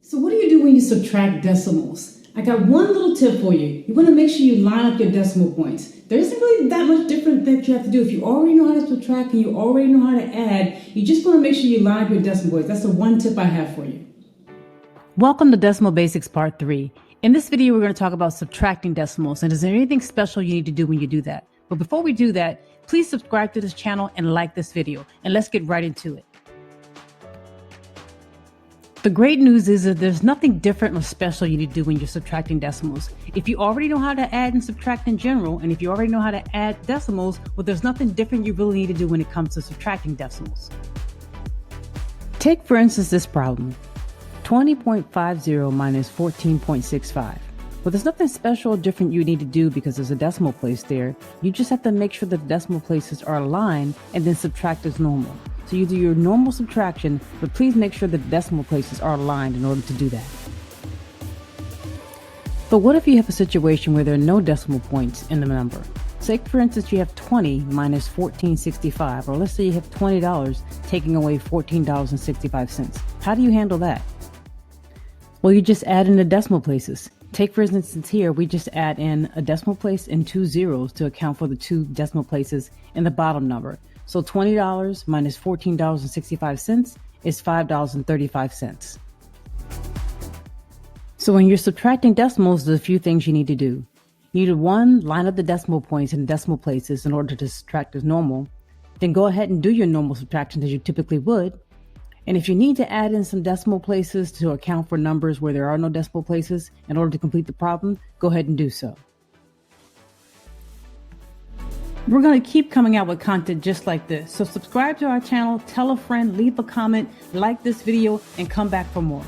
So what do you do when you subtract decimals? I got one little tip for you. You want to make sure you line up your decimal points. There isn't really that much different that you have to do. If you already know how to subtract and you already know how to add, you just want to make sure you line up your decimal points. That's the one tip I have for you. Welcome to Decimal Basics Part 3. In this video, we're going to talk about subtracting decimals, and is there anything special you need to do when you do that? But before we do that, please subscribe to this channel and like this video, and let's get right into it. The great news is that there's nothing different or special you need to do when you're subtracting decimals. If you already know how to add and subtract in general, and if you already know how to add decimals, well, there's nothing different you really need to do when it comes to subtracting decimals. Take, for instance, this problem. 20.50 minus 14.65. Well, there's nothing special or different you need to do because there's a decimal place there. You just have to make sure that the decimal places are aligned and then subtract as normal. So you do your normal subtraction, but please make sure that the decimal places are aligned in order to do that. But what if you have a situation where there are no decimal points in the number? Say, for instance, you have 20 minus 14.65, or let's say you have $20 taking away $14.65. How do you handle that? Well, you just add in the decimal places. Take, for instance, here, we just add in a decimal place and 2 zeros to account for the 2 decimal places in the bottom number. So $20 minus $14.65 is $5.35. So when you're subtracting decimals, there's a few things you need to do. You need to, 1, line up the decimal points in the decimal places in order to subtract as normal. Then go ahead and do your normal subtraction as you typically would. And if you need to add in some decimal places to account for numbers where there are no decimal places in order to complete the problem, go ahead and do so. We're going to keep coming out with content just like this. So subscribe to our channel, tell a friend, leave a comment, like this video, and come back for more.